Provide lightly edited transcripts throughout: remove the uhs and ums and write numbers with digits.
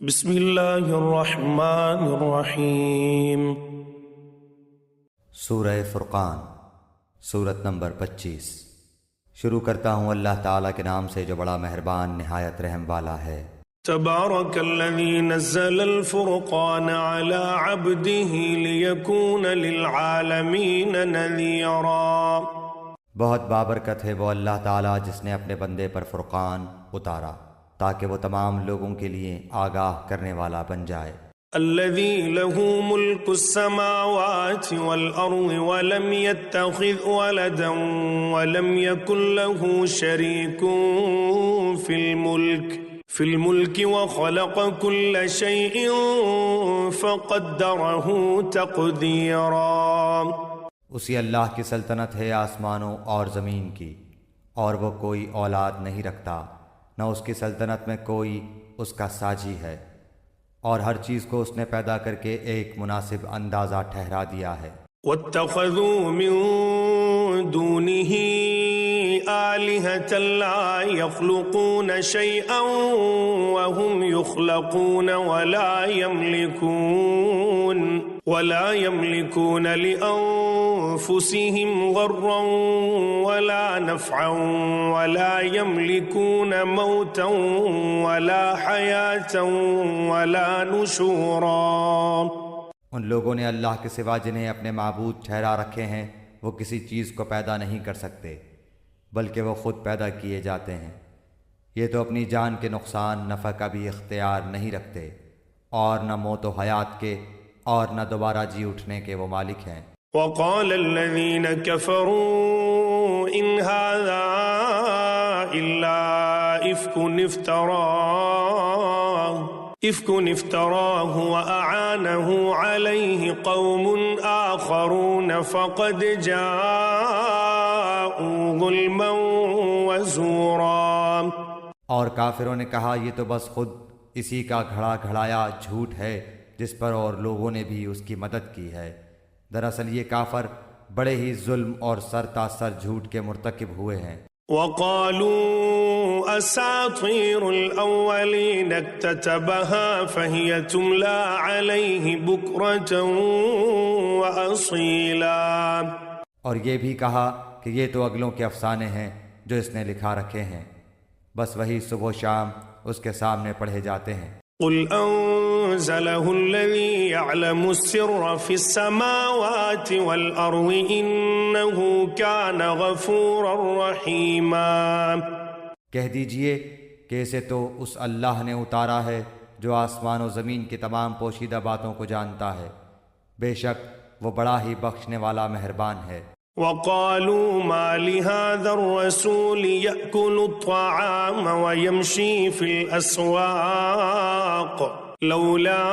بسم اللہ الرحمن الرحیم۔ سورہ فرقان، سورت نمبر 25۔ شروع کرتا ہوں اللہ تعالیٰ کے نام سے جو بڑا مہربان نہایت رحم والا ہے۔ تبارک الذی نزل الفرقان علی عبدہ لیکون للعالمین نذیرا۔ بہت بابرکت ہے وہ اللہ تعالیٰ جس نے اپنے بندے پر فرقان اتارا تاکہ وہ تمام لوگوں کے لیے آگاہ کرنے والا بن جائے۔ الذی لہ ملک السماوات والارض ولم يتخذ ولدا ولم یکن لہ شریک فی الملک وخلق کل شیء فقدرہ تقدیرا۔ اسی اللہ کی سلطنت ہے آسمانوں اور زمین کی، اور وہ کوئی اولاد نہیں رکھتا، نہ اس کی سلطنت میں کوئی اس کا ساجی ہے، اور ہر چیز کو اس نے پیدا کر کے ایک مناسب اندازہ ٹھہرا دیا ہے۔ واتخذوا من دونه آلهة لا يخلقون شيئا وهم يخلقون ولا يملكون لأنفسهم ضرا ولا نفعا ولا يملكون موتا ولا حياة ولا نشورا۔ ان لوگوں نے اللہ کے سوا جنہیں اپنے معبود ٹھہرا رکھے ہیں وہ کسی چیز کو پیدا نہیں کر سکتے، بلکہ وہ خود پیدا کیے جاتے ہیں۔ یہ تو اپنی جان کے نقصان نفع کا بھی اختیار نہیں رکھتے، اور نہ موت و حیات کے اور نہ دوبارہ جی اٹھنے کے وہ مالک ہیں۔ وقال الذين كفروا إن هذا إلا إفك افتراه وأعانه عليه قوم آخرون فقد جاءوا ظلما وزورا۔ اور کافروں نے کہا یہ تو بس خود اسی کا گھڑا گھڑایا جھوٹ ہے جس پر اور لوگوں نے بھی اس کی مدد کی ہے۔ دراصل یہ کافر بڑے ہی ظلم اور سر تاثر جھوٹ کے مرتکب ہوئے ہیں۔ وقالوا اساطیر الاولین اکتتبها فهي تملی علیہ بکرۃ واصیلا۔ اور یہ بھی کہا کہ یہ تو اگلوں کے افسانے ہیں جو اس نے لکھا رکھے ہیں، بس وہی صبح و شام اس کے سامنے پڑھے جاتے ہیں۔ قل انزلہ الذی یعلم السر فی السماوات والارض انہ کان غفورا رحیما۔ کہہ دیجئے کہ اسے تو اس اللہ نے اتارا ہے جو آسمان و زمین کی تمام پوشیدہ باتوں کو جانتا ہے، بے شک وہ بڑا ہی بخشنے والا مہربان ہے۔ وقالوا ما لهذا الرسول يأكل الطعام ويمشي في الأسواق لولا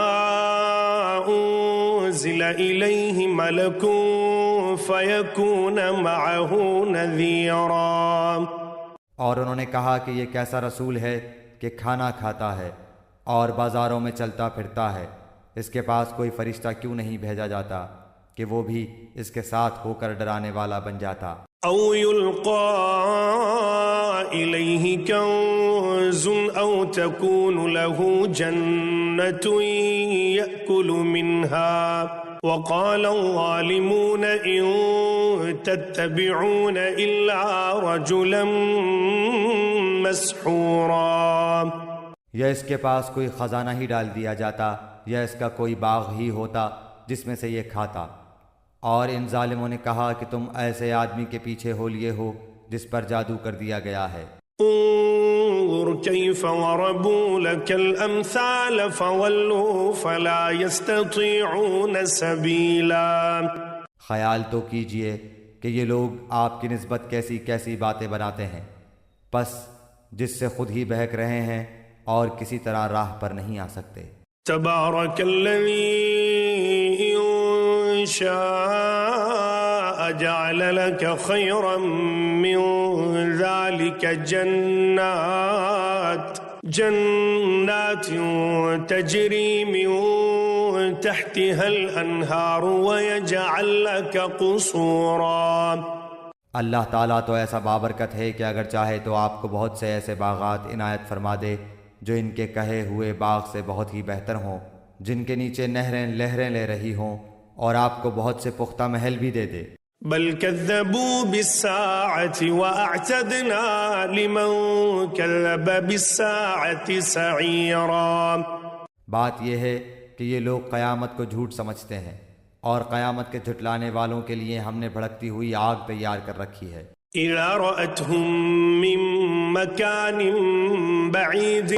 أنزل إليه ملك فيكون معه نذيرا۔ اور انہوں نے کہا کہ یہ کیسا رسول ہے کہ کھانا کھاتا ہے اور بازاروں میں چلتا پھرتا ہے، اس کے پاس کوئی فرشتہ کیوں نہیں بھیجا جاتا کہ وہ بھی اس کے ساتھ ہو کر ڈرانے والا بن جاتا۔ او یلقا الیہ کنز او تکون له جنۃ یأکل منها وقال الظالمون ان تتبعون الا رجلا مسحورا۔ یا اس کے پاس کوئی خزانہ ہی ڈال دیا جاتا یا اس کا کوئی باغ ہی ہوتا جس میں سے یہ کھاتا، اور ان ظالموں نے کہا کہ تم ایسے آدمی کے پیچھے ہو لیے ہو جس پر جادو کر دیا گیا ہے۔ انظر کیف ضربوا لك الامثال فولوا فلا يستطيعون سبیلا۔ خیال تو کیجئے کہ یہ لوگ آپ کی نسبت کیسی کیسی باتیں بناتے ہیں، پس جس سے خود ہی بہک رہے ہیں اور کسی طرح راہ پر نہیں آ سکتے۔ تبارک الذی ان شاء جعل لك خيرا من ذلك جنات تجري من تحتها الانہار ويجعل لك قصورا۔ اللہ تعالیٰ تو ایسا بابرکت ہے کہ اگر چاہے تو آپ کو بہت سے ایسے باغات عنایت فرما دے جو ان کے کہے ہوئے باغ سے بہت ہی بہتر ہوں، جن کے نیچے نہریں لہریں لے رہی ہوں، اور آپ کو بہت سے پختہ محل بھی دے دے۔ بل كذبوا بالساعة وأعتدنا لمن كذب بالساعة سعيرا۔ بات یہ ہے کہ یہ لوگ قیامت کو جھوٹ سمجھتے ہیں، اور قیامت کے جھٹلانے والوں کے لیے ہم نے بھڑکتی ہوئی آگ تیار کر رکھی ہے۔ إذا رأتهم من مكان بعيد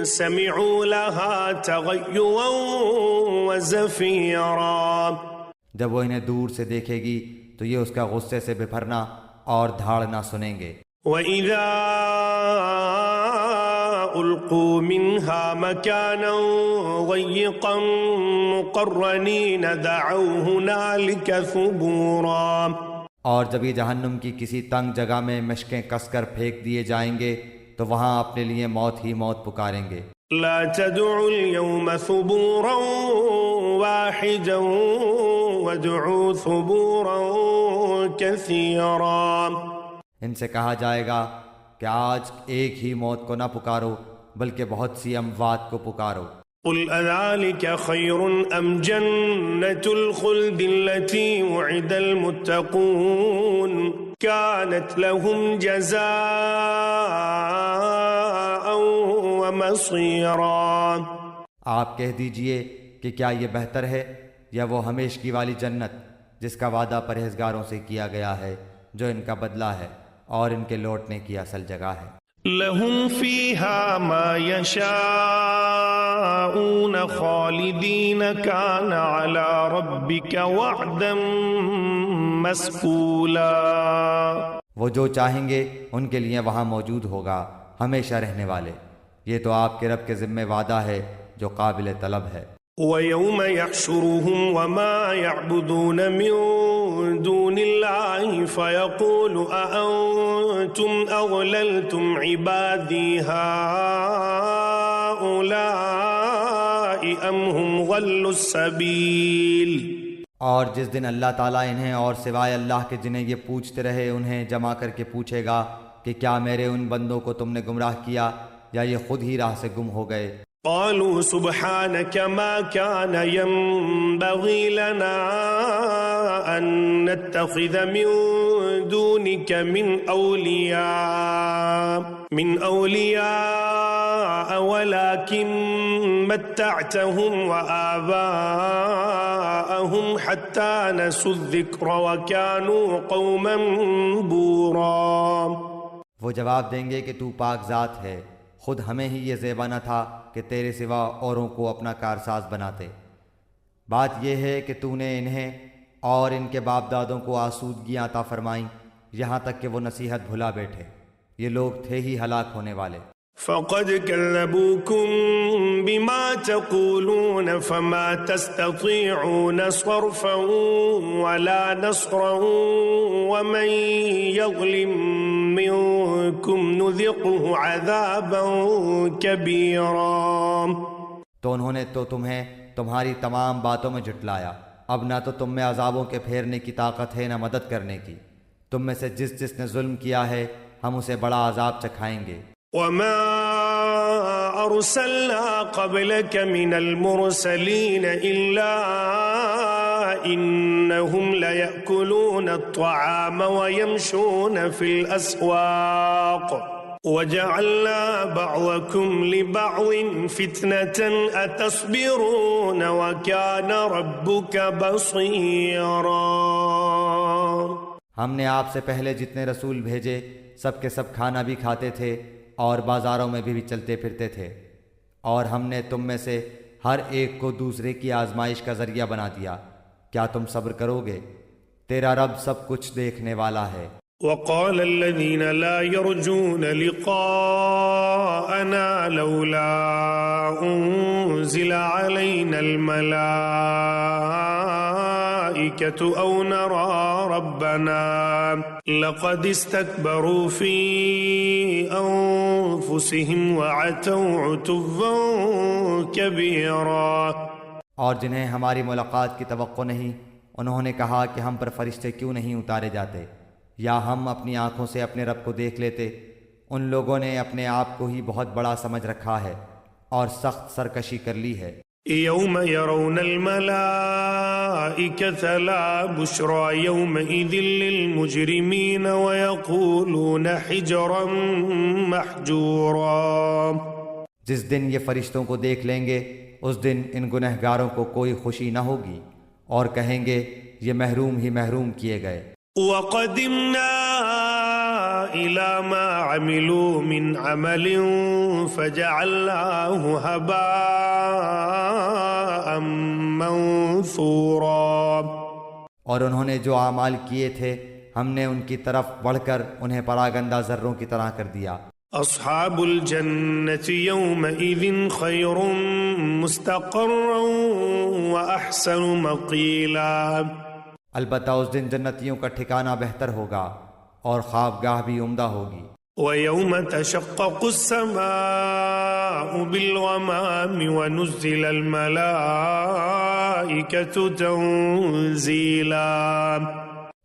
سمعوا لها تغيظا وزفيرا۔ جب وہ انہیں دور سے دیکھے گی تو یہ اس کا غصے سے بپھرنا اور دھاڑنا سنیں گے۔ وإذا ألقوا منها مكانا ضيقا مقرنين دعوا هنالك ثبورا۔ اور جب یہ جہنم کی کسی تنگ جگہ میں مشکیں کس کر پھینک دیے جائیں گے تو وہاں اپنے لیے موت ہی موت پکاریں گے۔ لا تدعوا اليوم ثبورا واحدا وادعوا ثبورا كثيرا۔ ان سے کہا جائے گا کہ آج ایک ہی موت کو نہ پکارو بلکہ بہت سی اموات کو پکارو۔ قل أذلك خير أم جنة الخلد التي وعد المتقون كانت لهم جزاء ومصيرا۔ آپ کہہ دیجئے کہ کیا یہ بہتر ہے یا وہ ہمیشگی والی جنت جس کا وعدہ پرہیزگاروں سے کیا گیا ہے، جو ان کا بدلہ ہے اور ان کے لوٹنے کی اصل جگہ ہے۔ لهم فيها ما يشاءون خالدين كان على ربك وعدا مسئولا۔ وہ جو چاہیں گے ان کے لیے وہاں موجود ہوگا، ہمیشہ رہنے والے۔ یہ تو آپ کے رب کے ذمہ وعدہ ہے جو قابل طلب ہے۔ وَيَوْمَ يَحْشُرُهُمْ وَمَا يَعْبُدُونَ مِن دُونِ اللَّهِ فَيَقُولُ أَأَنْتُمْ أَضْلَلْتُمْ عِبَادِي هَؤُلَاءِ أَمْ هُمْ ضَلُّوا السَّبِيلَ۔ اور جس دن اللہ تعالیٰ انہیں اور سوائے اللہ کے جنہیں یہ پوچھتے رہے انہیں جمع کر کے پوچھے گا کہ کیا میرے ان بندوں کو تم نے گمراہ کیا یا یہ خود ہی راہ سے گم ہو گئے؟ قالوا سبحانك ما كان ينبغي لنا أن نتخذ من دونك من أولياء ولكن متعتهم وآباءهم حتى نسوا الذكر وكانوا قوما بورا۔ وہ جواب دیں گے کہ تو پاک ذات ہے، خود ہمیں ہی یہ زیبا نہ تھا کہ تیرے سوا اوروں کو اپنا کارساز بناتے۔ بات یہ ہے کہ تو نے انہیں اور ان کے باپ دادوں کو آسودگیاں عطا فرمائیں یہاں تک کہ وہ نصیحت بھلا بیٹھے۔ یہ لوگ تھے ہی ہلاک ہونے والے۔ فقد كذبوكم بما تقولون فما تستطيعون صرفا ولا نصرا ومن يظلم منكم نذقه عذابا كبيرا۔ تو انہوں نے تو تمہیں تمہاری تمام باتوں میں جھٹلایا، اب نہ تو تم میں عذابوں کے پھیرنے کی طاقت ہے نہ مدد کرنے کی۔ تم میں سے جس نے ظلم کیا ہے ہم اسے بڑا عذاب چکھائیں گے۔ وما أرسلنا قبلك من المرسلين إلا إنهم ليأكلون الطعام ويمشون في الأسواق وجعلنا بعضكم لبعض فتنة أتصبرون وكان ربك بصيرا۔ ہم نے آپ سے پہلے جتنے رسول بھیجے سب کے سب کھانا بھی کھاتے تھے اور بازاروں میں بھی چلتے پھرتے تھے، اور ہم نے تم میں سے ہر ایک کو دوسرے کی آزمائش کا ذریعہ بنا دیا۔ کیا تم صبر کرو گے؟ تیرا رب سب کچھ دیکھنے والا ہے۔ وقال الذين لا يرجون لقاءنا لولا أنزل علينا الملائكة أو نرى ربنا لقد استكبروا في أنفسهم وعتوا عتوا كبيرا۔ اور جنہیں ہماری ملاقات کی توقع نہیں انہوں نے کہا کہ ہم پر فرشتے کیوں نہیں اتارے جاتے، یا ہم اپنی آنکھوں سے اپنے رب کو دیکھ لیتے۔ ان لوگوں نے اپنے آپ کو ہی بہت بڑا سمجھ رکھا ہے اور سخت سرکشی کر لی ہے۔ يوم يرون الملائكة لا بشرى يومئذ للمجرمين ويقولون حجرا محجورا۔ جس دن یہ فرشتوں کو دیکھ لیں گے اس دن ان گنہگاروں کو کوئی خوشی نہ ہوگی اور کہیں گے یہ محروم ہی محروم کیے گئے۔ وقدمنا إلى ما عملوا من عمل فجعلناه هباء منثورا۔ اور انہوں نے جو اعمال کیے تھے ہم نے ان کی طرف بڑھ کر انہیں پراگندہ ذروں کی طرح کر دیا۔ أصحاب الجنة يومئذ خير مستقرا وأحسن مقيلا۔ البتہ اس دن جنتیوں کا ٹھکانہ بہتر ہوگا اور خوابگاہ بھی عمدہ ہوگی۔ ويوم تشقق السماء بالغمام ونزل الملائكة تنزيلا۔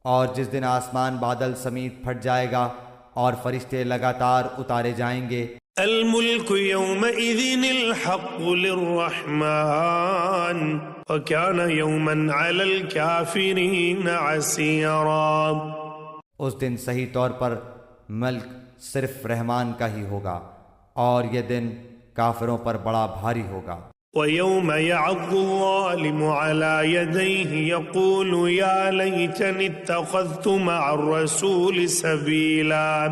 اور جس دن آسمان بادل سمیت پھٹ جائے گا اور فرشتے لگاتار اتارے جائیں گے۔ الملك يومئذ الحق للرحمن وكان يوما على الكافرين عسيرا۔ اس دن صحیح طور پر ملک صرف رحمان کا ہی ہوگا اور یہ دن کافروں پر بڑا بھاری ہوگا۔ ويوم يعض الظالم على يديه يقول يا ليتني اتخذت مع الرسول سبيلا۔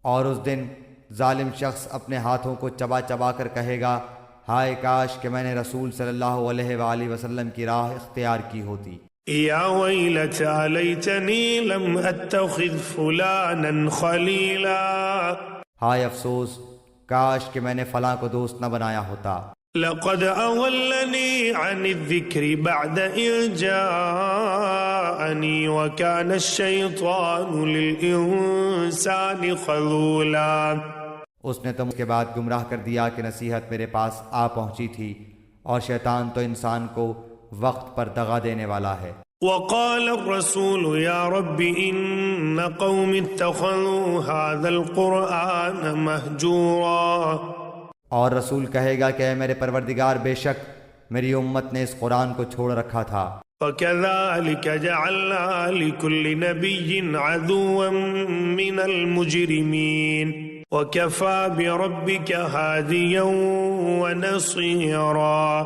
اور اس دن ظالم شخص اپنے ہاتھوں کو چبا چبا کر کہے گا ہائے کاش کہ میں نے رسول صلی اللہ علیہ وآلہ وسلم کی راہ اختیار کی ہوتی۔ یا ویلتى لیتنی لم اتخذ فلانا خلیلا۔ ہائے افسوس کاش کہ میں نے فلاں کو دوست نہ بنایا ہوتا۔ لقد اولنی عن الذکر بعد اذ جاءنی وکان الشیطان للانسان خذولا۔ اس نے تو مجھ کے بعد گمراہ کر دیا کہ نصیحت میرے پاس آ پہنچی تھی اور شیطان تو انسان کو وقت پر دغا دینے والا ہے۔ وقال الرسول یا رب ان قوم اتخذوا هذا القرآن مہجورا۔ اور رسول کہے گا کہ اے میرے پروردگار بے شک میری امت نے اس قرآن کو چھوڑ رکھا تھا۔ وَكَذَلِكَ جَعَلْنَا لِكُلِّ نَبِيٍّ عَدُوًّا مِّنَ الْمُجْرِمِينَ وَكَفَى بِرَبِّكَ هَادِيًا وَنَصِيرًا۔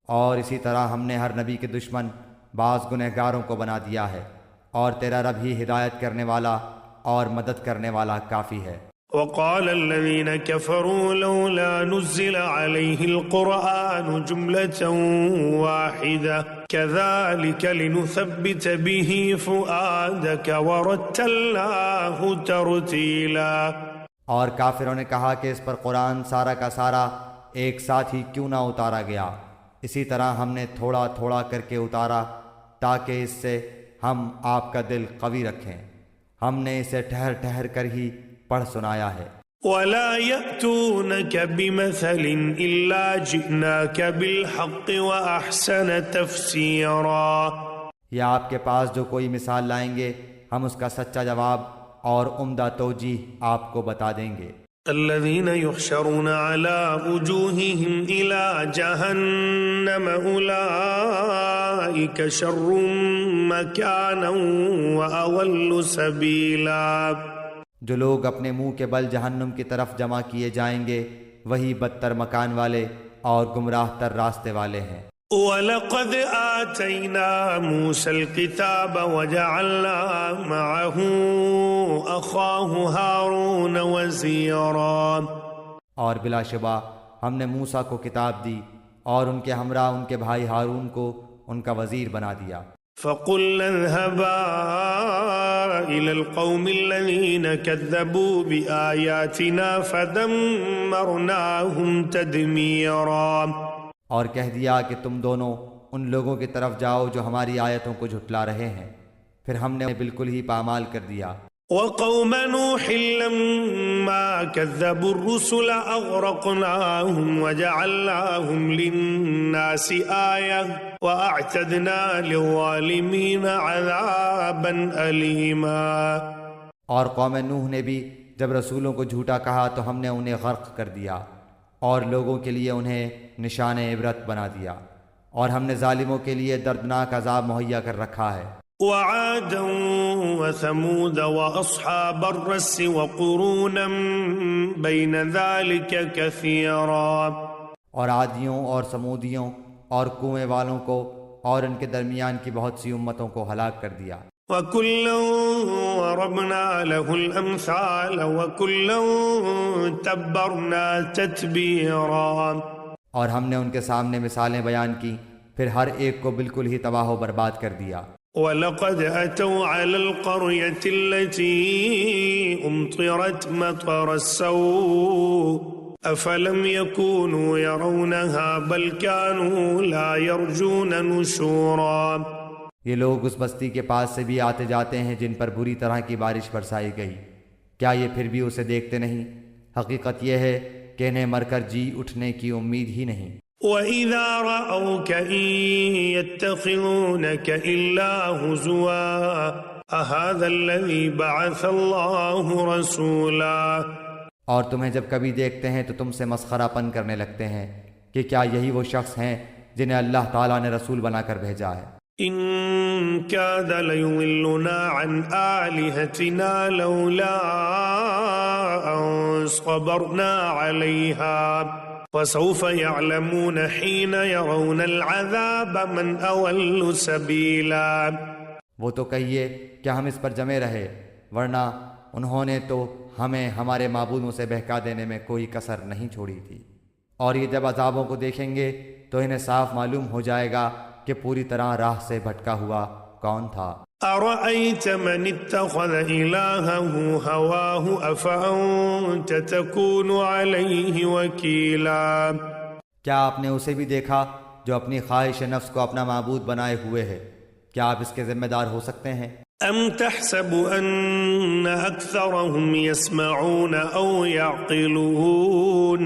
اور اسی طرح ہم نے ہر نبی کے دشمن بعض گنہگاروں کو بنا دیا ہے اور تیرا رب ہی ہدایت کرنے والا اور مدد کرنے والا کافی ہے۔ وقال الذين كفروا لولا نزل عليه القرآن جملة واحدة كذلك لنثبت به فؤادك ورتلناه ترتيلا۔ اور کافروں نے کہا کہ اس پر قرآن سارا کا سارا ایک ساتھ ہی کیوں نہ اتارا گیا، اسی طرح ہم نے تھوڑا تھوڑا کر کے اتارا تاکہ اس سے ہم آپ کا دل قوی رکھیں۔ ہم نے اسے ٹھہر ٹھہر کر ہی پڑھ سنایا ہے۔ وَلَا يَأْتُونَكَ بِمَثَلٍ إِلَّا جِئْنَاكَ بِالْحَقِّ وَأَحْسَنَ تَفْسِيرًا۔ یا آپ کے پاس جو کوئی مثال لائیں گے ہم اس کا سچا جواب اور عمدہ توجیہ آپ کو بتا دیں گے۔ الذين يحشرون على وجوههم إلى جهنم أولئك شر مكانا وأضل سبيلا۔ جو لوگ اپنے منہ کے بل جہنم کی طرف جمع کیے جائیں گے وہی بدتر مکان والے اور گمراہ تر راستے والے ہیں۔ وَلَقَدْ آتَيْنَا مُوسَى الْكِتَابَ وَجَعَلْنَا مَعَهُ أَخَاهُ هَارُونَ وَزِيرًا۔ اور بلا شبہ ہم نے موسیٰ کو کتاب دی اور ان کے ہمراہ ان کے بھائی ہارون کو ان کا وزیر بنا دیا۔ فَقُلْنَا اذْهَبَا إِلَى الْقَوْمِ الَّذِينَ كَذَّبُوا بِآيَاتِنَا فَدَمَّرْنَاهُمْ تَدْمِيرًا۔ اور کہہ دیا کہ تم دونوں ان لوگوں کی طرف جاؤ جو ہماری آیتوں کو جھٹلا رہے ہیں، پھر ہم نے بالکل ہی پامال کر دیا۔ وقوم نوح لما كذبوا الرسل أغرقناهم وجعلناهم للناس آية وأعتدنا للظالمين عذابا أليما۔ اور قوم نوح نے بھی جب رسولوں کو جھوٹا کہا تو ہم نے انہیں غرق کر دیا اور لوگوں کے لیے انہیں نشان عبرت بنا دیا، اور ہم نے ظالموں کے لیے دردناک عذاب مہیا کر رکھا ہے۔ وعادا وثمود وأصحاب الرس وقرونا بين ذلك كثيرا، اور عادیوں اور سمودیوں اور کنویں والوں کو اور ان کے درمیان کی بہت سی امتوں کو ہلاک کر دیا۔ وَكُلًّا ضَرَبْنَا لَهُ الْأَمْثَالَ وَكُلًّا تَبَّرْنَا تَتْبِيرًا، اور ہم نے ان کے سامنے مثالیں بیان کی، پھر ہر ایک کو بالکل ہی تباہ و برباد کر دیا۔ وَلَقَدْ أَتَوْا عَلَى الْقَرْيَةِ الَّتِي أُمْطِرَتْ مَطَرَ السَّوْءِ أَفَلَمْ يَكُونُوا يَرَوْنَهَا بَلْ كَانُوا لَا يَرْجُونَ نُشُورًا۔ یہ لوگ اس بستی کے پاس سے بھی آتے جاتے ہیں جن پر بری طرح کی بارش برسائی گئی، کیا یہ پھر بھی اسے دیکھتے نہیں؟ حقیقت یہ ہے کہ انہیں مر کر جی اٹھنے کی امید ہی نہیں۔ وَإِذَا رَأَوْكَ إِن يَتَّخِذُونَكَ إِلَّا هُزُوًا أَهَذَا الَّذِي بَعَثَ اللَّهُ رَسُولًا، اور تمہیں جب کبھی دیکھتے ہیں تو تم سے مسخرہ پن کرنے لگتے ہیں کہ کیا یہی وہ شخص ہیں جنہیں اللہ تعالیٰ نے رسول بنا کر بھیجا ہے۔ إِن كَادَ لَيُضِلُّنَا عَنْ آلِهَتِنَا لَوْلَا أَن صَبَرْنَا عَلَيْهَا وَسَوْفَ يَعْلَمُونَ حِينَ يَرَوْنَ الْعَذَابَ مَنْ أَضَلُّ سَبِيلًا۔ وہ تو کہیے کہ ہم اس پر جمے رہے، ورنہ انہوں نے تو ہمیں ہمارے معبودوں سے بہکا دینے میں کوئی کسر نہیں چھوڑی تھی، اور یہ جب عذابوں کو دیکھیں گے تو انہیں صاف معلوم ہو جائے گا کہ پوری طرح راہ سے بھٹکا ہوا کون تھا۔ أَرَأَيْتَ مَنِ اتَّخَذَ إِلَٰهَهُ هَوَاهُ أَفَأَنتَ تَكُونُ عَلَيْهِ وَكِيلًا، کیا آپ نے اسے بھی دیکھا جو اپنی خواہش نفس کو اپنا معبود بنائے ہوئے ہے؟ کیا آپ اس کے ذمہ دار ہو سکتے ہیں؟ أَمْ تَحْسَبُ أَنَّ أَكْثَرَهُمْ يَسْمَعُونَ أَوْ يَعْقِلُونَ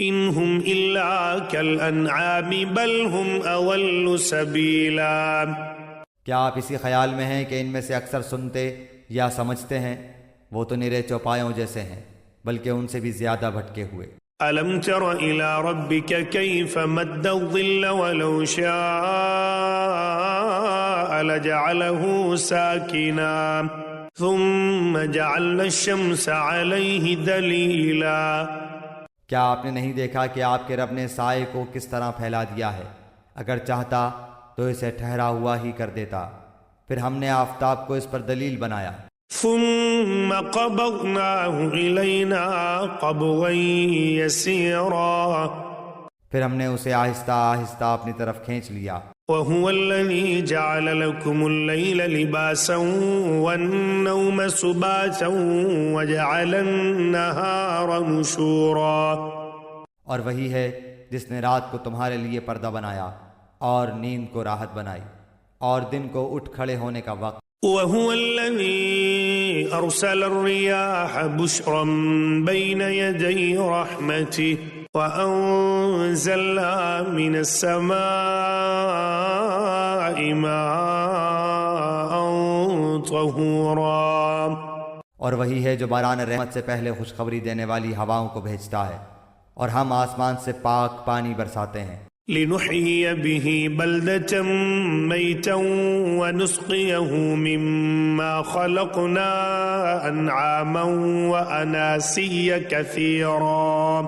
إِنْ هُمْ إِلَّا كَالْأَنْعَامِ بَلْ هُمْ أَضَلُّ سَبِيلًا۔ کیا آپ اسی خیال میں ہیں کہ ان میں سے اکثر سنتے یا سمجھتے ہیں؟ وہ تو نرے چوپایوں جیسے ہیں، بلکہ ان سے بھی زیادہ بھٹکے ہوئے۔ أَلَمْ تَرَ إِلَى رَبِّكَ كَيْفَ مَدَّ الظِّلَّ وَلَوْ شَاءَ لَجَعَلَهُ سَاكِنًا ثُمَّ جَعَلْنَا الشَّمْسَ عَلَيْهِ دَلِيلًا۔ کیا آپ نے نہیں دیکھا کہ آپ کے رب نے سائے کو کس طرح پھیلا دیا ہے؟ اگر چاہتا تو اسے ٹھہرا ہوا ہی کر دیتا، پھر ہم نے آفتاب کو اس پر دلیل بنایا۔ ثُمَّ قَبَضْنَاهُ إِلَيْنَا قَبْضًا يَسِيرًا، پھر ہم نے اسے آہستہ آہستہ اپنی طرف کھینچ لیا۔ وَهُوَ الَّذِي جَعَلَ لَكُمُ اللَّيْلَ لِبَاسًا وَالنَّوْمَ سُبَاتًا وَجَعَلَ النَّهَارَ نُشُورًا، اور وہی ہے جس نے رات کو تمہارے لیے پردہ بنایا اور نیند کو راحت بنائی اور دن کو اٹھ کھڑے ہونے کا وقت۔ وَهُوَ الَّذِي أَرْسَلَ الرِّيَاحَ بُشْرًا بَيْنَ يَدَيْ رَحْمَتِهِ وَأَنزَلْنَا مِنَ السَّمَاءِ مَاءً طَهُورًا، اور وہی ہے جو باران رحمت سے پہلے خوشخبری دینے والی ہواؤں کو بھیجتا ہے، اور ہم آسمان سے پاک پانی برساتے ہیں۔ لِنُحْيِيَ بِهِ بَلْدَةً مَيْتًا وَنُسْقِيَهُ مِمَّا خَلَقْنَا أَنْعَامًا وَأَنَاسِيَّ كَثِيرًا،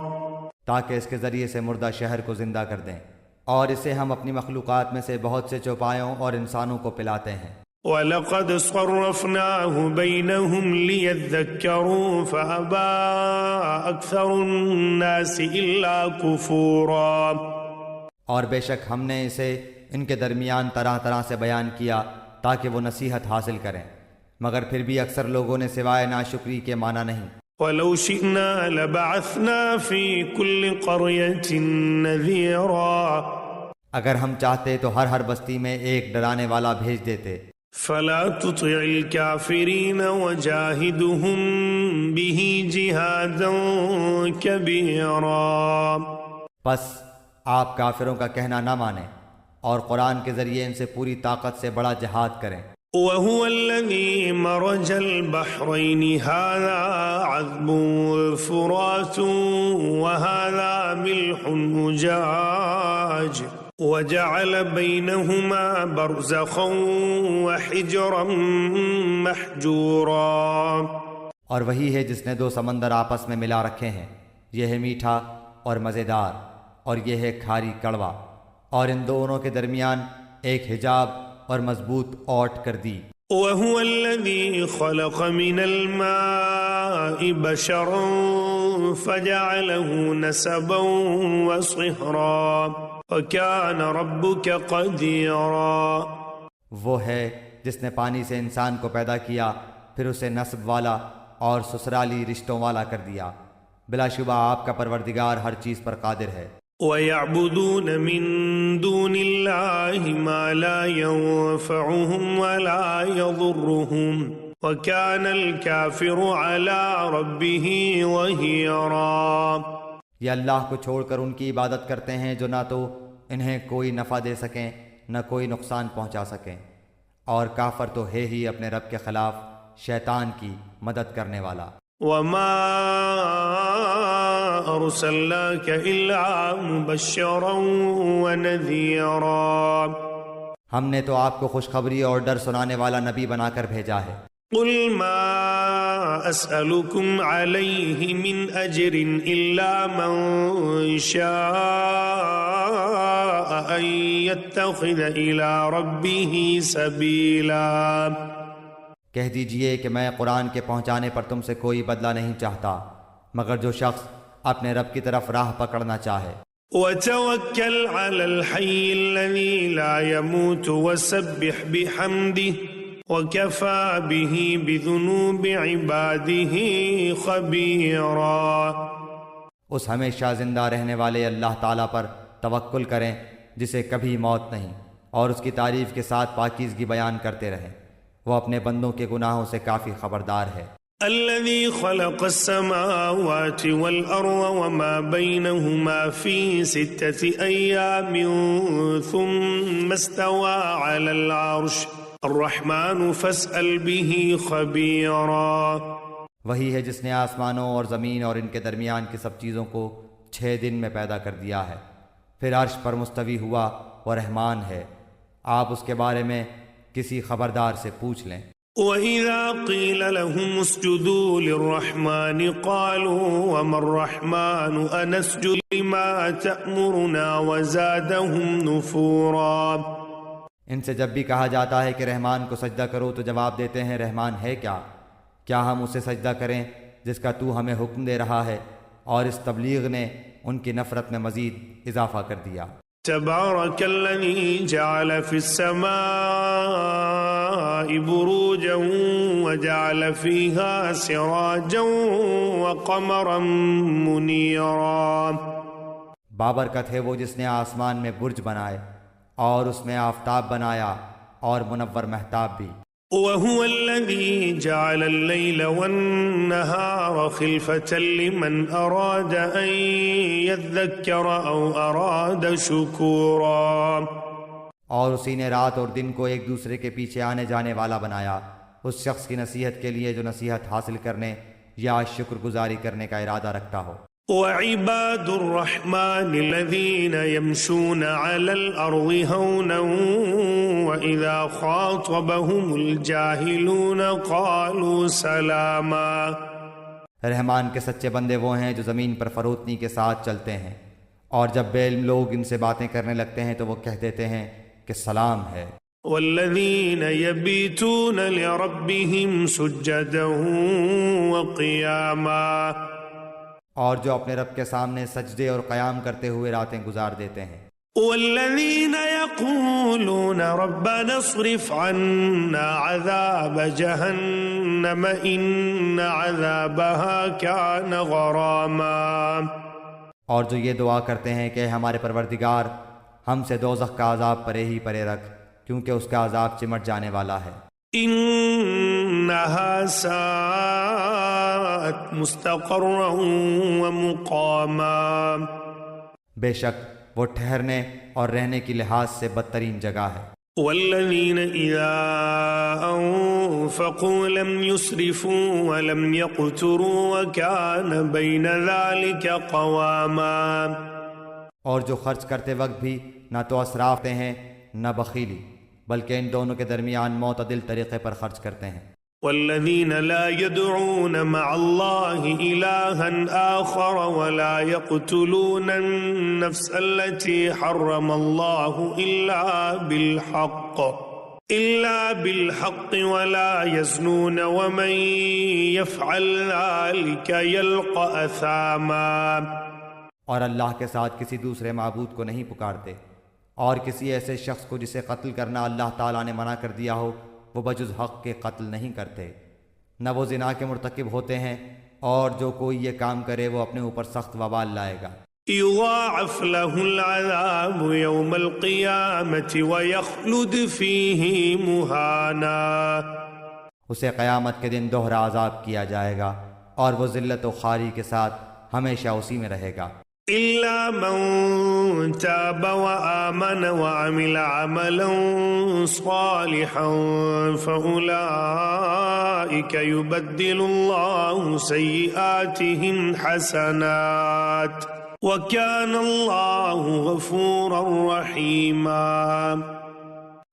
تاکہ اس کے ذریعے سے مردہ شہر کو زندہ کر دیں، اور اسے ہم اپنی مخلوقات میں سے بہت سے چوپایوں اور انسانوں کو پلاتے ہیں۔ وَلَقَدْ صَرَّفْنَاهُ بَيْنَهُمْ لِيَذَّكَّرُوا فَأَبَى أَكْثَرُ النَّاسِ إِلَّا كُفُورًا، اور بے شک ہم نے اسے ان کے درمیان طرح طرح سے بیان کیا تاکہ وہ نصیحت حاصل کریں، مگر پھر بھی اکثر لوگوں نے سوائے ناشکری کے مانا نہیں۔ وَلَوْ شِئْنَا لَبَعَثْنَا فِي كُلِّ قَرْيَةٍ نَذِيرًا، اگر ہم چاہتے تو ہر بستی میں ایک ڈرانے والا بھیج دیتے۔ فَلَا تُطِعِ الْكَافِرِينَ وَجَاهِدْهُمْ بِهِ جِهَادًا كَبِيرًا، پس آپ کافروں کا کہنا نہ مانیں اور قرآن کے ذریعے ان سے پوری طاقت سے بڑا جہاد کریں۔ وهو الذي مرج البحرين هذا عذب فرات وهذا ملح أجاج وجعل بينهما برزخا وحجرا محجورا. اور وہی ہے جس نے دو سمندر آپس میں ملا رکھے ہیں، یہ ہے میٹھا اور مزیدار، اور یہ ہے کھاری کڑوا، اور ان دونوں کے درمیان ایک حجاب اور مضبوط اوٹ کر دی. وهو الذي خلق من الماء بشرا فجعله نسبا وصهرا وكان ربك قديرا. وہ ہے جس نے پانی سے انسان کو پیدا کیا، پھر اسے نسب والا اور سسرالی رشتوں والا کر دیا. بلا شبہ آپ کا پروردگار ہر چیز پر قادر ہے. وَيَعْبُدُونَ مِن دُونِ اللَّهِ مَا لَا يَنفَعُهُمْ وَلَا يَضُرُّهُمْ وَكَانَ الْكَافِرُ عَلَى رَبِّهِ ظَهِيرًا. یہ اللہ کو چھوڑ کر ان کی عبادت کرتے ہیں جو نہ تو انہیں کوئی نفع دے سکیں نہ کوئی نقصان پہنچا سکیں، اور کافر تو ہے ہی اپنے رب کے خلاف شیطان کی مدد کرنے والا. وَمَا أَرْسَلْنَاكَ إِلَّا مُبَشِّرًا وَنَذِيرًا. ہم نے تو آپ کو خوشخبری اور ڈر سنانے والا نبی بنا کر بھیجا ہے. قُلْ مَا أَسْأَلُكُمْ عَلَيْهِ مِنْ أَجْرٍ إِلَّا مَنْ شَاءَ أَنْ يَتَّخِذَ إِلَى رَبِّهِ سَبِيلًا. کہہ دیجئے کہ میں قرآن کے پہنچانے پر تم سے کوئی بدلہ نہیں چاہتا مگر جو شخص اپنے رب کی طرف راہ پکڑنا چاہے. وَتَوَكَّلْ عَلَى الْحَيِّ الَّذِي لَا يَمُوتُ وَسَبِّحْ بِحَمْدِهِ وَكَفَى بِهِ بِذُنُوبِ عِبَادِهِ خَبِيرًا. اس ہمیشہ زندہ رہنے والے اللہ تعالیٰ پر توکل کریں جسے کبھی موت نہیں، اور اس کی تعریف کے ساتھ پاکیزگی بیان کرتے رہیں. وہ اپنے بندوں کے گناہوں سے کافی خبردار ہے. الذي خلق السماوات والأرض وما بينهما في 6 أيام ثم استوى على العرش الرحمن فاسأل به خبيرا. وہی ہے جس نے آسمانوں اور زمین اور ان کے درمیان کی سب چیزوں کو 6 دن میں پیدا کر دیا ہے، پھر عرش پر مستوی ہوا، وہ رحمان ہے، آپ اس کے بارے میں کسی خبردار سے پوچھ لیں. وَإِذَا قِيلَ لَهُمُ اسْجُدُوا لِلرَّحْمَنِ قَالُوا وَمَا الرَّحْمَنُ أَنَسْجُدُ لِمَا تَأْمُرُنَا وَزَادَهُمْ نُفُورًا. ان سے جب بھی کہا جاتا ہے کہ رحمان کو سجدہ کرو تو جواب دیتے ہیں رحمان ہے کیا ہم اسے سجدہ کریں جس کا تو ہمیں حکم دے رہا ہے، اور اس تبلیغ نے ان کی نفرت میں مزید اضافہ کر دیا. تبارك الذي جعل في السماء بروجا وجعل فيها سراجا وقمرا منيرا. بابرکت ہے وہ جس نے آسمان میں برج بنائے اور اس میں آفتاب بنایا اور منور مہتاب بھی. وهو الذي جعل الليل والنهار خلفة لمن أراد أن يذكر أو أراد شكورا. اور اسی نے رات اور دن کو ایک دوسرے کے پیچھے آنے جانے والا بنایا، اس شخص کی نصیحت کے لیے جو نصیحت حاصل کرنے یا شکر گزاری کرنے کا ارادہ رکھتا ہو. وعباد الرحمن الذين يمشون على الأرض هونا وإذا خاطبهم الجاهلون قالوا سلاما. رحمان کے سچے بندے وہ ہیں جو زمین پر فروتنی کے ساتھ چلتے ہیں، اور جب بے علم لوگ ان سے باتیں کرنے لگتے ہیں تو وہ کہہ دیتے ہیں کہ سلام ہے. والذين يبيتون لربهم سجدا وقياما. اور جو اپنے رب کے سامنے سجدے اور قیام کرتے ہوئے راتیں گزار دیتے ہیں. والذین یقولون ربنا اصرف عنا عذاب جہنم ان عذابها كان غراما. اور جو یہ دعا کرتے ہیں کہ ہمارے پروردگار ہم سے دوزخ کا عذاب پرے ہی پرے رکھ، کیونکہ اس کا عذاب چمٹ جانے والا ہے. انہا ساءت مستقرا ومقاما. بے شک وہ ٹھہرنے اور رہنے کی لحاظ سے بدترین جگہ ہے. والذين إذا أنفقوا لم يسرفوا ولم يقتروا وكان بين ذلك قواما، اور جو خرچ کرتے وقت بھی نہ تو اسراف ہیں نہ بخیلی، بلکہ ان دونوں کے درمیان معتدل طریقے پر خرچ کرتے ہیں۔ والذين لا يدعون مع الله إلها آخر ولا يقتلون النفس التي حرم الله إلا بالحق ولا يزنون ومن يفعل ذلك يلقى أثاما، اور اللہ کے ساتھ کسی دوسرے معبود کو نہیں پکارتے، اور کسی ایسے شخص کو جسے قتل کرنا اللہ تعالیٰ نے منع کر دیا ہو وہ بجز حق کے قتل نہیں کرتے، نہ وہ زنا کے مرتکب ہوتے ہیں، اور جو کوئی یہ کام کرے وہ اپنے اوپر سخت وبال لائے گا۔ يضاعف له العذاب يوم القيامة ويخلد فيه مهانا، اسے قیامت کے دن دوہرا عذاب کیا جائے گا اور وہ ذلت و خواری کے ساتھ ہمیشہ اسی میں رہے گا۔ إلا من تاب وآمن وعمل عملا صالحا فأولئك يبدل الله سيئاتهم حسنات وكان الله غفورا رحيما،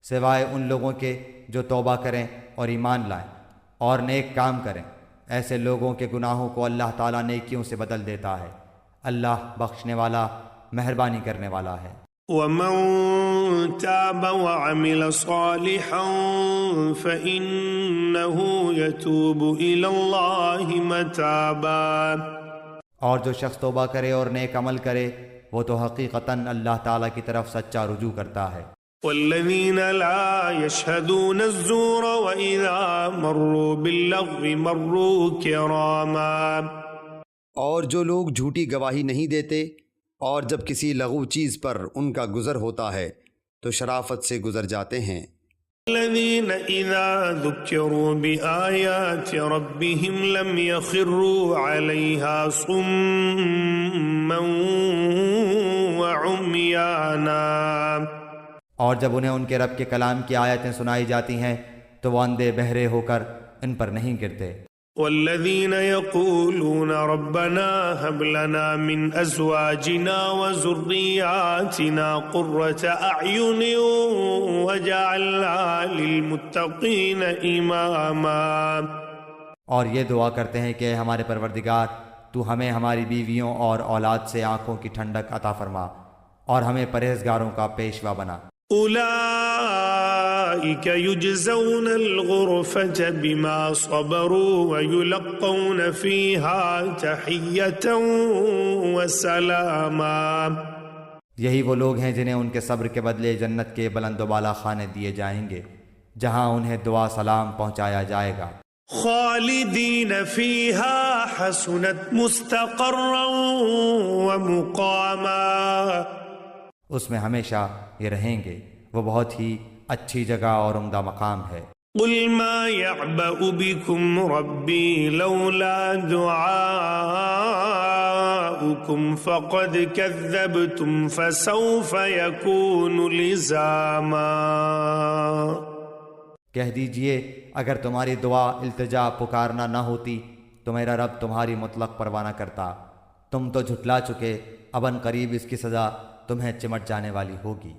سوائے ان لوگوں کے جو توبہ کریں اور ایمان لائیں اور نیک کام کریں، ایسے لوگوں کے گناہوں کو اللہ تعالیٰ نیکیوں سے بدل دیتا ہے، اللہ بخشنے والا مہربانی کرنے والا ہے۔ ومن تاب وعمل صالحا فإنه يتوب إلى الله متابا، اور جو شخص توبہ کرے اور نیک عمل کرے وہ تو حقیقتاً اللہ تعالیٰ کی طرف سچا رجوع کرتا ہے۔ والذین لا يشهدون الزور وإذا مروا باللغو مروا كراما، اور جو لوگ جھوٹی گواہی نہیں دیتے اور جب کسی لغو چیز پر ان کا گزر ہوتا ہے تو شرافت سے گزر جاتے ہیں۔ الذين إذا ذكروا بآيات ربهم لم يخروا عليها صما وعميانا، اور جب انہیں ان کے رب کے کلام کی آیتیں سنائی جاتی ہیں تو وہ اندھے بہرے ہو کر ان پر نہیں گرتے۔ والذين يقولون ربنا هب لنا من أزواجنا وذرياتنا قرة أعين وجعلنا للمتقين إماما، اور یہ دعا کرتے ہیں کہ ہمارے پروردگار تو ہمیں ہماری بیویوں اور اولاد سے آنکھوں کی ٹھنڈک عطا فرما اور ہمیں پرہیزگاروں کا پیشوا بنا۔ أولئك يجزون الغرفة بما صبروا ويلقون فيها تحية وسلاما، یہی وہ لوگ ہیں جنہیں ان کے صبر کے بدلے جنت کے بلند و بالا خانے دیے جائیں گے جہاں انہیں دعا سلام پہنچایا جائے گا۔ خالدین فیہا حسنت مستقرا ومقاما، اس میں ہمیشہ یہ رہیں گے، وہ بہت ہی اچھی جگہ اور عمدہ مقام ہے۔ قل ما يعبأ بكم ربي لولا دعاؤكم فقد كذبتم فسوف يكون لزاما، کہہ دیجئے اگر تمہاری دعا التجا پکارنا نہ ہوتی تو میرا رب تمہاری مطلق پرواہ نہ کرتا، تم تو جھٹلا چکے، اب ان قریب اس کی سزا تمہیں چمٹ جانے والی ہوگی۔